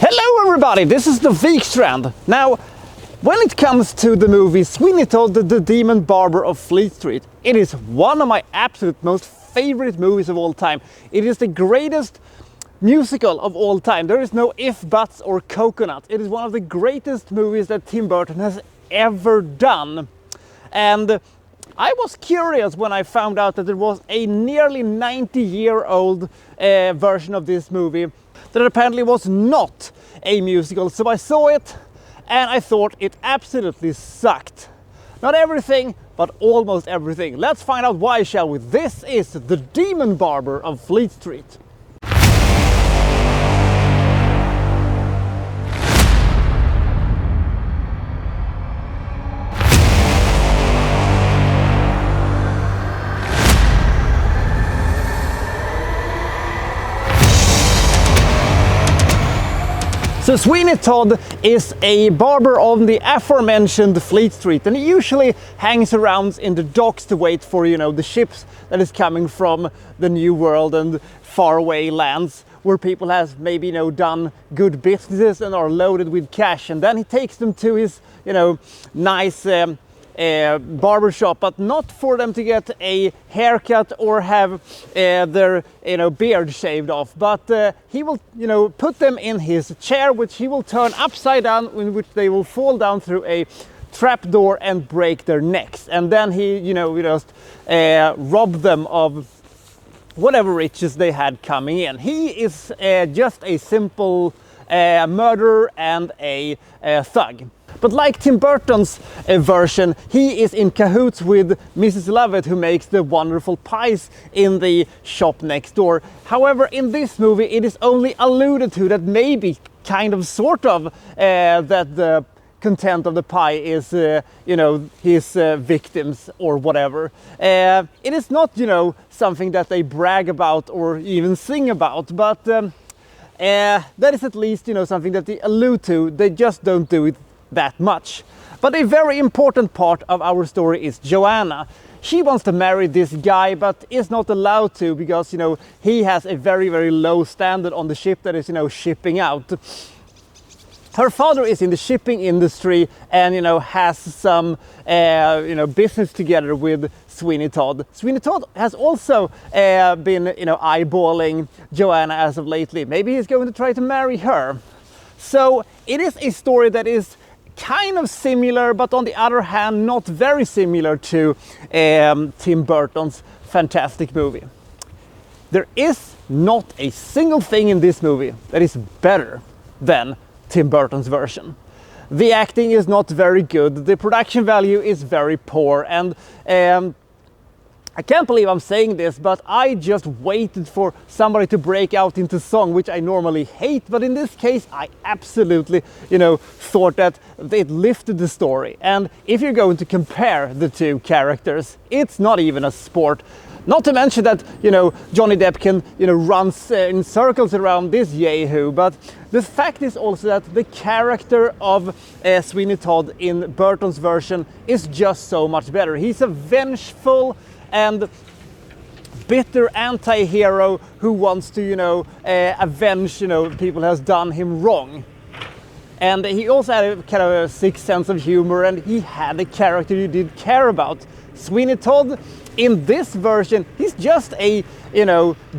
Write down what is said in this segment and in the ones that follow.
Hello everybody, this is the Wikstrand. Now, when it comes to the movie Sweeney Todd, the Demon Barber of Fleet Street, it is one of my absolute most favorite movies of all time. It is the greatest musical of all time. There is no if, buts or coconut. It is one of the greatest movies that Tim Burton has ever done. And I was curious when I found out that there was a nearly 90-year-old version of this movie that apparently was not a musical. So I saw it and I thought it absolutely sucked. Not everything, but almost everything. Let's find out why, shall we? This is The Demon Barber of Fleet Street. So Sweeney Todd is a barber on the aforementioned Fleet Street, and he usually hangs around in the docks to wait for, the ships that is coming from the New World and faraway lands where people has maybe, done good businesses and are loaded with cash, and then he takes them to his, nice barber shop, but not for them to get a haircut or have their beard shaved off, but he will put them in his chair, which he will turn upside down, in which they will fall down through a trap door and break their necks, and then he just rob them of whatever riches they had coming in. He is just a simple murderer and a thug. But like Tim Burton's version, he is in cahoots with Mrs. Lovett, who makes the wonderful pies in the shop next door. However, in this movie, it is only alluded to that maybe, kind of, sort of, that the content of the pie is, his victims or whatever. It is not, something that they brag about or even sing about, but that is at least, something that they allude to. They just don't do it that much. But a very important part of our story is Joanna. She wants to marry this guy, but is not allowed to because he has a very, very low standard on the ship that is shipping out. Her father is in the shipping industry and has some business together with Sweeney Todd. Sweeney Todd has also been eyeballing Joanna as of lately. Maybe he's going to try to marry her. So it is a story that is kind of similar, but on the other hand not very similar to Tim Burton's fantastic movie. There is not a single thing in this movie that is better than Tim Burton's version. The acting is not very good, the production value is very poor, and I can't believe I'm saying this, but I just waited for somebody to break out into song, which I normally hate, but in this case I absolutely, thought that it lifted the story. And if you're going to compare the two characters, it's not even a sport. Not to mention that, Johnny Depp can, runs in circles around this yahoo, but the fact is also that the character of Sweeney Todd in Burton's version is just so much better. He's a vengeful and bitter anti-hero who wants to, avenge, people who has done him wrong. And he also had a kind of a sick sense of humor, and he had a character you did care about. Sweeney Todd, in this version, he's just a,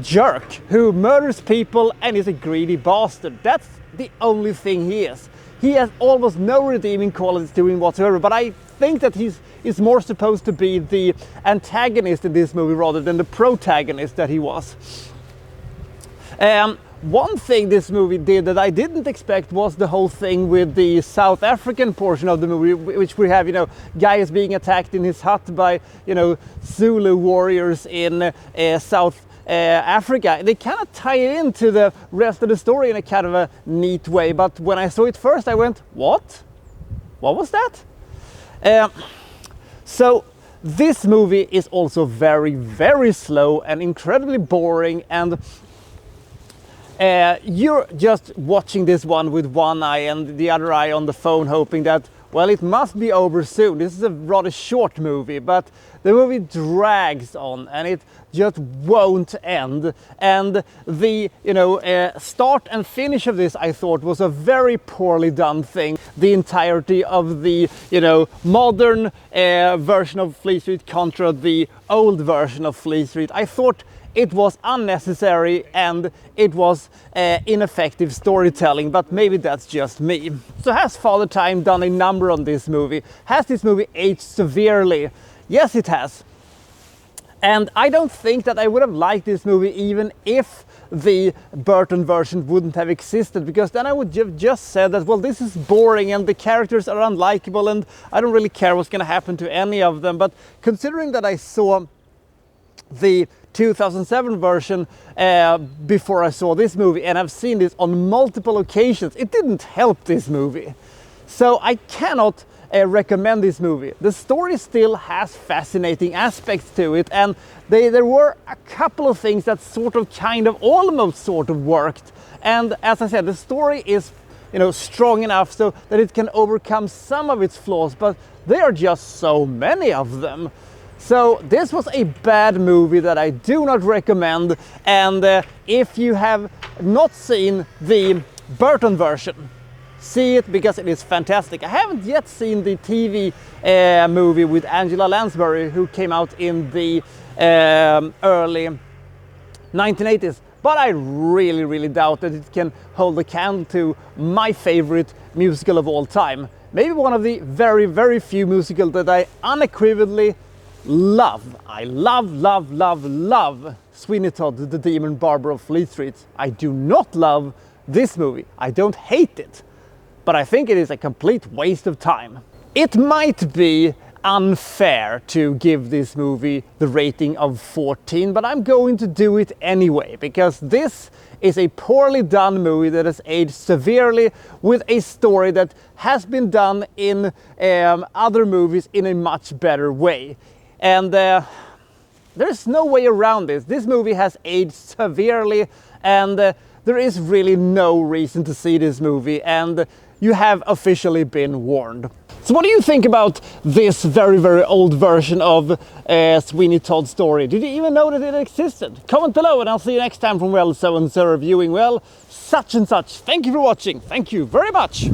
jerk who murders people and is a greedy bastard. That's the only thing he is. He has almost no redeeming qualities to him whatsoever, but I think that he's more supposed to be the antagonist in this movie rather than the protagonist that he was. One thing this movie did that I didn't expect was the whole thing with the South African portion of the movie, which we have, guys being attacked in his hut by, Zulu warriors in South Africa. They kind of tie it into the rest of the story in a kind of a neat way, but when I saw it first I went, what? What was that? So this movie is also very, very slow and incredibly boring, and you're just watching this one with one eye and the other eye on the phone, hoping that, well, it must be over soon. This is a rather short movie, but the movie drags on and it just won't end. And the start and finish of this, I thought, was a very poorly done thing. The entirety of the modern version of Fleet Street contra the old version of Fleet Street, I thought it was unnecessary and it was ineffective storytelling, but maybe that's just me. So has Father Time done a number on this movie? Has this movie aged severely? Yes, it has. And I don't think that I would have liked this movie even if the Burton version wouldn't have existed, because then I would have just said that, well, this is boring and the characters are unlikable and I don't really care what's going to happen to any of them. But considering that I saw the 2007 version before I saw this movie, and I've seen this on multiple occasions, it didn't help this movie. So I cannot recommend this movie. The story still has fascinating aspects to it, and there were a couple of things that almost sort of worked. And as I said, the story is strong enough so that it can overcome some of its flaws, but there are just so many of them. So this was a bad movie that I do not recommend, and if you have not seen the Burton version, see it, because it is fantastic. I haven't yet seen the TV movie with Angela Lansbury, who came out in the early 1980s, but I really doubt that it can hold a candle to my favorite musical of all time. Maybe one of the very few musicals that I unequivocally love. I love Sweeney Todd, the Demon Barber of Fleet Street. I do not love this movie. I don't hate it, but I think it is a complete waste of time. It might be unfair to give this movie the rating of 14, but I'm going to do it anyway, because this is a poorly done movie that has aged severely, with a story that has been done in other movies in a much better way. And there's no way around this. This movie has aged severely, and there is really no reason to see this movie, and you have officially been warned. So what do you think about this very old version of Sweeney Todd's story? Did you even know that it existed? Comment below, and I'll see you next time from Well So and So reviewing Well Such and Such. Thank you for watching. Thank you very much.